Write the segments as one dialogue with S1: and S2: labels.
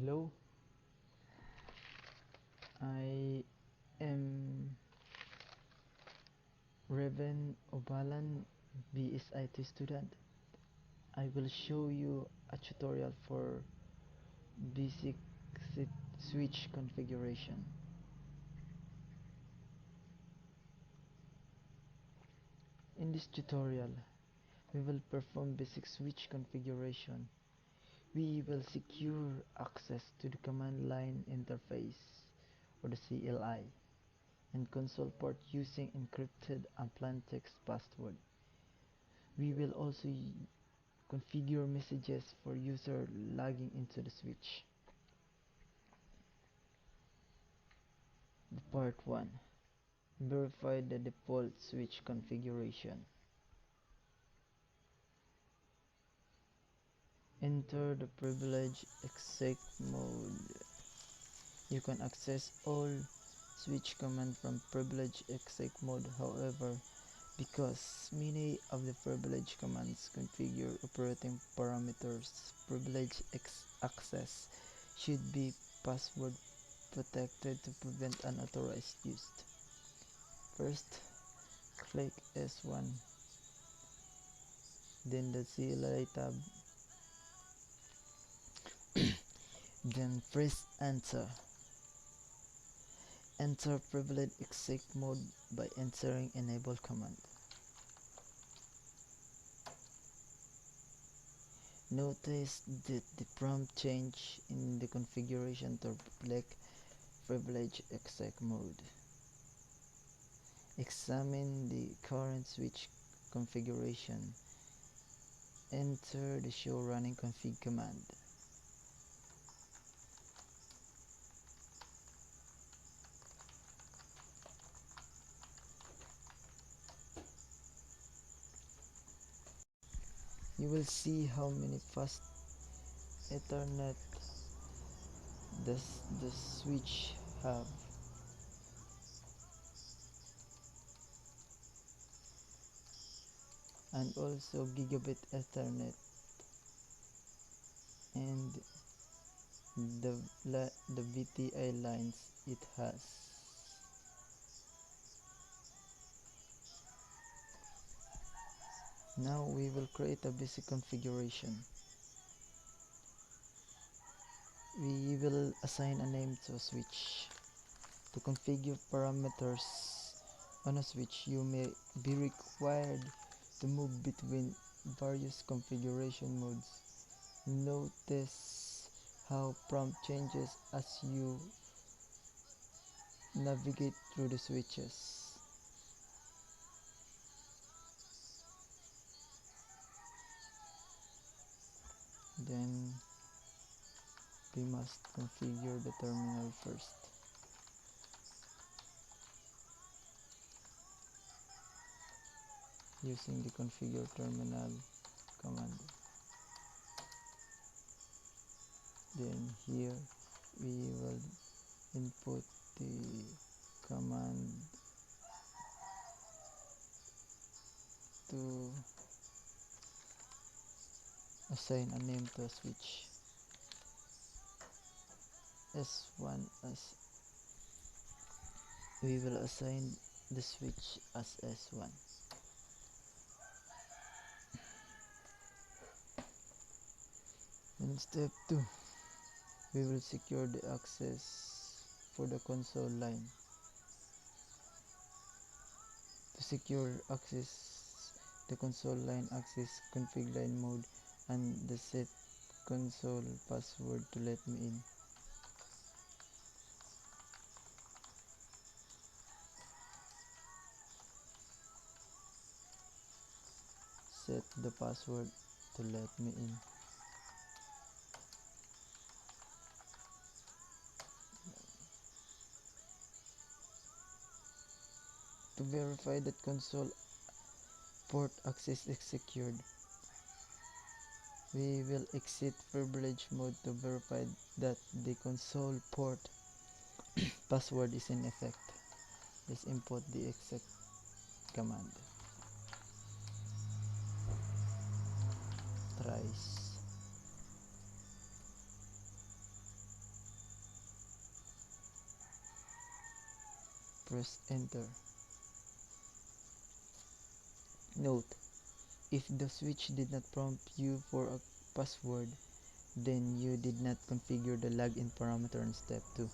S1: Hello, I am Reven Obalan, BSIT student. I will show you a tutorial for basic switch configuration. In this tutorial, we will perform basic switch configuration. We will secure access to the command line interface or the CLI and console port using encrypted and plain text password. We will also configure messages for user logging into the switch. Part 1. Verify the default switch configuration. Enter the privilege exec mode. You can access all switch commands from privilege exec mode. However, because many of the privilege commands configure operating parameters, privilege access should be password protected to prevent unauthorized use. First, click S1, then the CLI tab, then press enter. Enter privilege exec mode by entering enable command. Notice that the prompt change in the configuration to reflect privilege exec mode. Examine the current switch configuration. Enter the show running config command. You will see how many fast Ethernet does the switch have. And also gigabit Ethernet and the VTI lines it has. Now we will create a basic configuration. We will assign a name to a switch. To configure parameters on a switch, you may be required to move between various configuration modes. Notice how prompt changes as you navigate through the switches. Then we must configure the terminal first. Using the configure terminal command. Then here we will input the command to assign a name to a switch. S1 as we will assign the switch as S1. In step 2, we will secure the access for the console line. To secure access, the console line access config line mode and the set console password to let me in. Set the password to let me in. To verify that console port access is secured, we will exit privilege mode to verify that the console port password is in effect. Let's input the exec command. Thrice. Press enter. Note: if the switch did not prompt you for a password, then you did not configure the login parameter in step 2.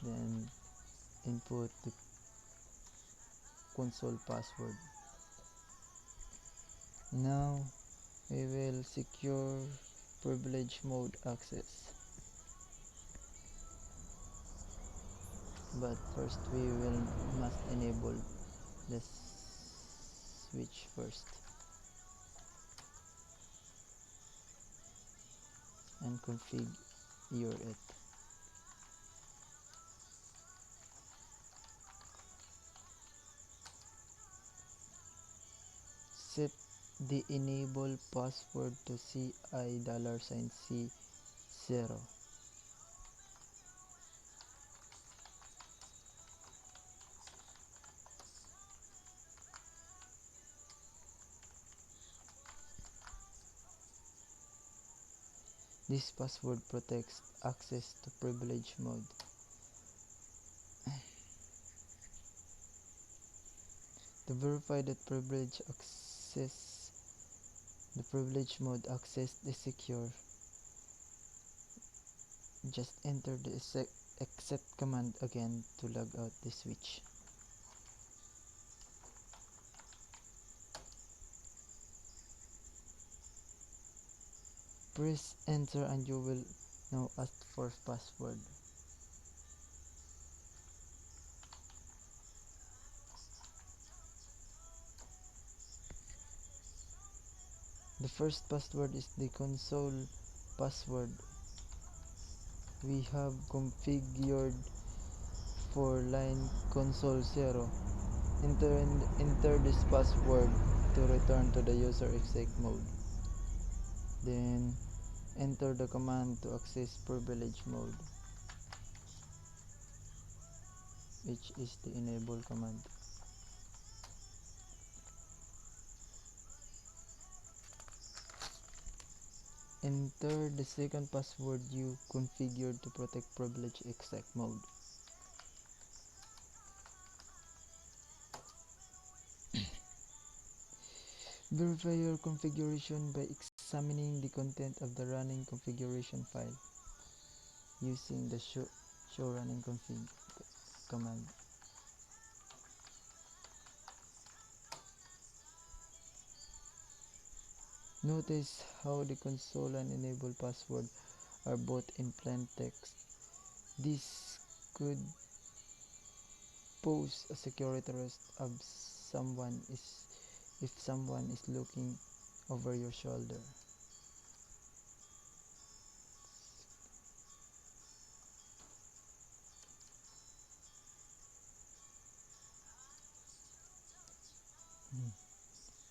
S1: Then input the console password. Now we will secure privilege mode access. But first we will must enable the switch first and configure it. Set the enable password to $C0. This password protects access to privilege mode. To verify that the privilege mode access is secure, just enter the exit command again to log out the switch. Press enter and you will now ask for password. The first password is the console password. We have configured for line console 0. Enter this password to return to the user exec mode. Then enter the command to access privilege mode, which is the enable command. Enter the second password you configured to protect privilege exec mode. Verify your configuration by examining the content of the running configuration file using the show running config command. Notice how the console and enable password are both in plain text. This could pose a security risk if someone is looking over your shoulder.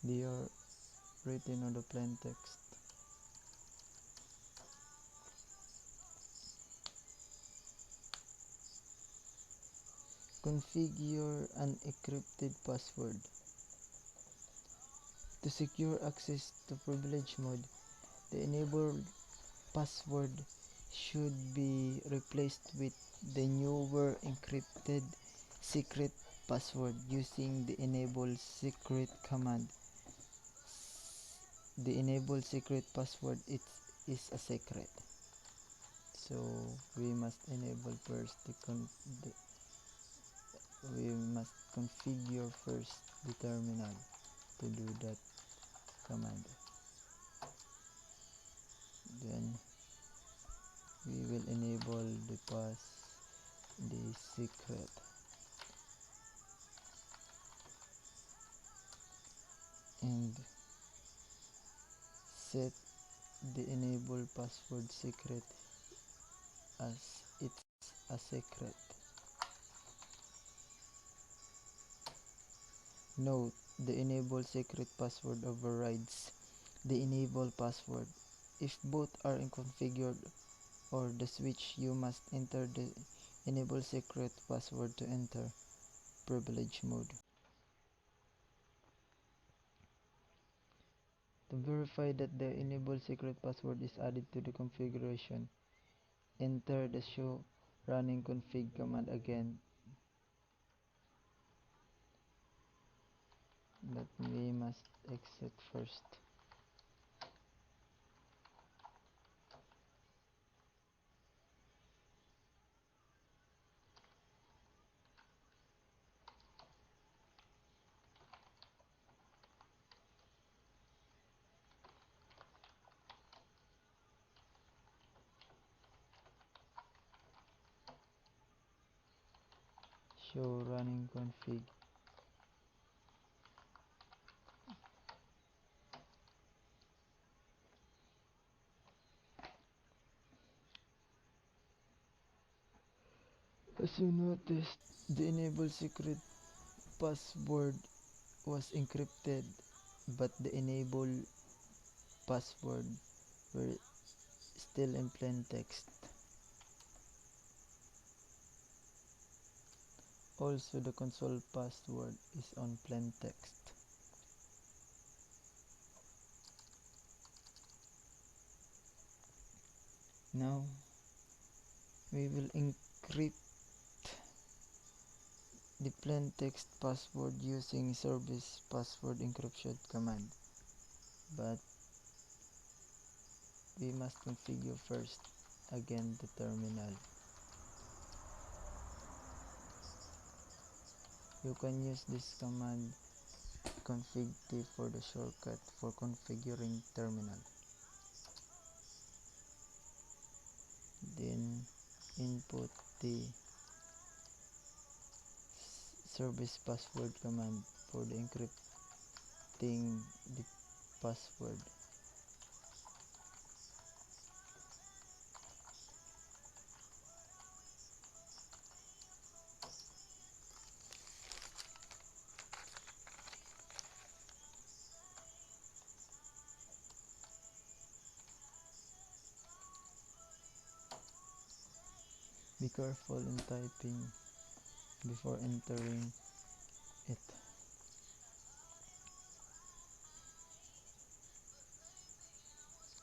S1: They are written on the plain text. Configure an encrypted password. To secure access to privilege mode, the enabled password should be replaced with the newer encrypted secret password using the enable secret command. The enable secret password is a secret, so we must enable first we must configure first the terminal to do that command. Then we will enable the secret. And set the enable password secret as it's a secret. Note: the enable secret password overrides the enable password. If both are configured or the switch, you must enter the enable secret password to enter privilege mode. To verify that the enable secret password is added to the configuration, enter the show running config command again, but we must exit first. Show running config. As you noticed, the enable secret password was encrypted, but the enable password were still in plain text. Also, the console password is on plain text. Now, we will encrypt the plain text password using service password encryption command, but we must configure first again the terminal. You can use this command config t for the shortcut for configuring terminal. Then input the service password command for the encrypting the password. Be careful in typing before entering it.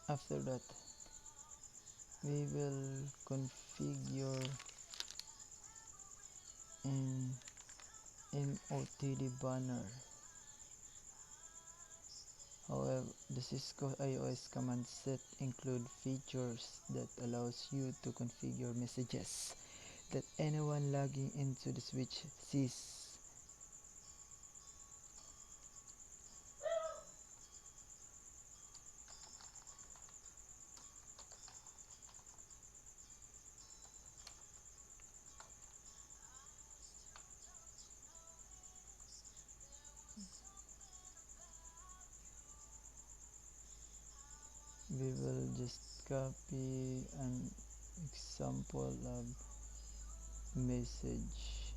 S1: After that, we will configure an MOTD banner. However, the Cisco iOS command set include features that allows you to configure messages that anyone logging into the switch sees. We will just copy an example of message.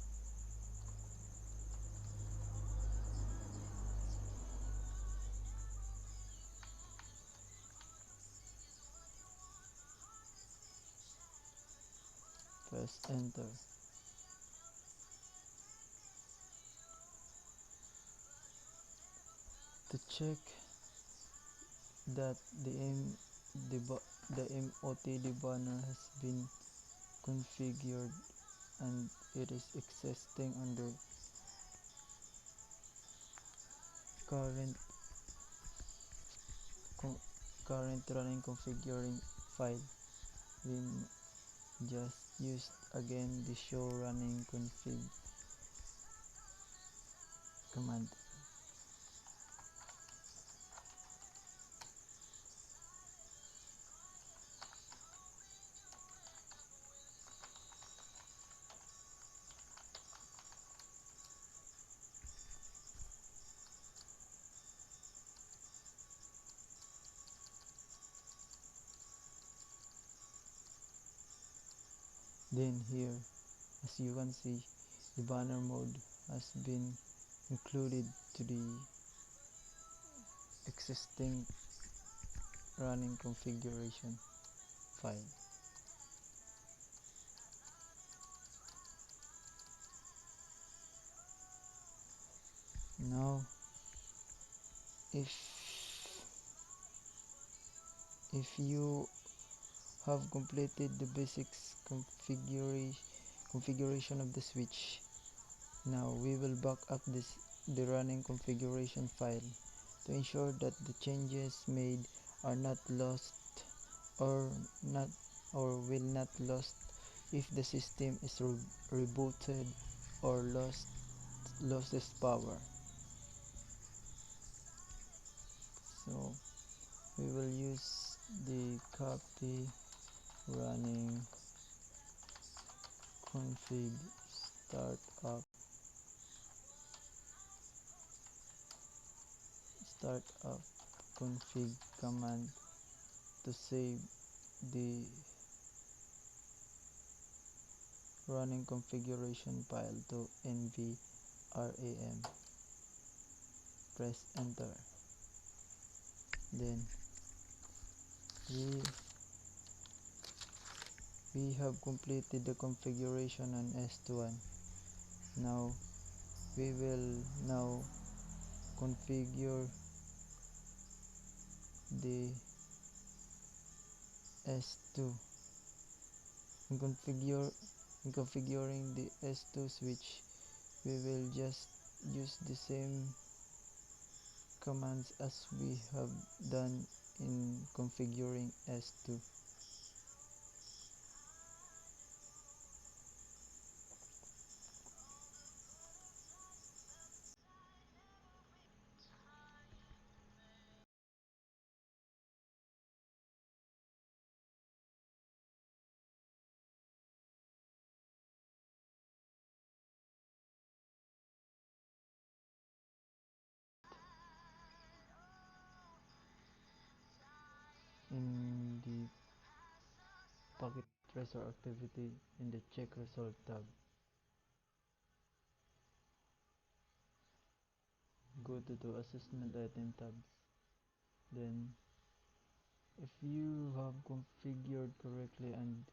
S1: Press enter. To check that the MOTD banner has been configured and it is existing on the current current running configuring file, we just use again the show running config command. Then here, as you can see, the banner mode has been included to the existing running configuration file. Now, if you have completed the basics configuration of the switch. Now we will back up the running configuration file to ensure that the changes made are not lost or not or will not lost if the system is rebooted or loses power. So we will use the copy running config startup config command to save the running configuration file to nvram. Press enter. Then we we have completed the configuration on S1. Now we will now configure the S2. In configuring the S2 switch, we will just use the same commands as we have done in configuring S2. In the packet tracer activity in the check result tab, go to the assessment item tabs. Then if you have configured correctly and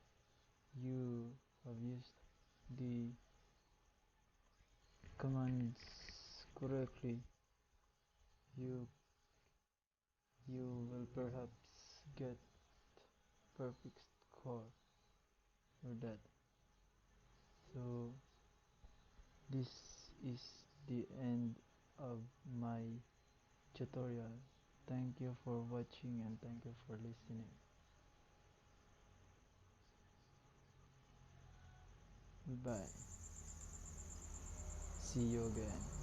S1: you have used the commands correctly, you you will perhaps get perfect score for that. So this is the end of my tutorial. Thank you for watching and thank you for listening. Goodbye. See you again.